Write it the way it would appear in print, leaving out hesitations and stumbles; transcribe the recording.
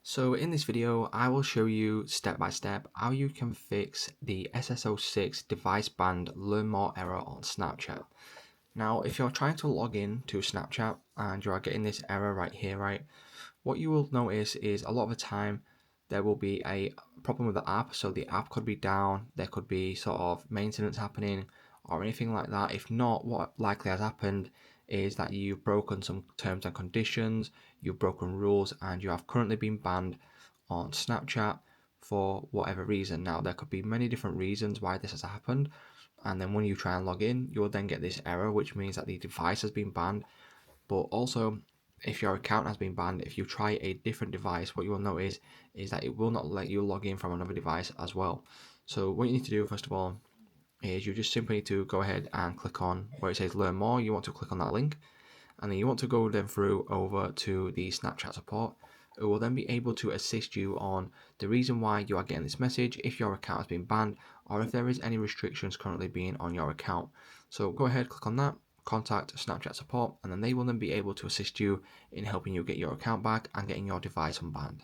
So in this video, I will show you step by step how you can fix the SS06 device banned learn more error on Snapchat. Now, if you're trying to log in to Snapchat and you are getting this error right here, right, what you will notice is a lot of the time there will be a problem with the app. So the app could be down, there could be sort of maintenance happening or anything like that. If not, what likely has happened is that you've broken some terms and conditions, you've broken rules, and you have currently been banned on Snapchat for whatever reason. Now, there could be many different reasons why this has happened, and then when you try and log in, you'll then get this error, which means that the device has been banned. But also, if your account has been banned, if you try a different device, what you will notice is that it will not let you log in from another device as well. So what you need to do, first of all, is you just simply need to go ahead and click on where it says learn more. You want to click on that link, and then you want to go then through over to the Snapchat support. It will then be able to assist you on the reason why you are getting this message, if your account has been banned, or if there is any restrictions currently being on your account. So go ahead, click on that, contact Snapchat support, and then they will then be able to assist you in helping you get your account back and getting your device unbanned.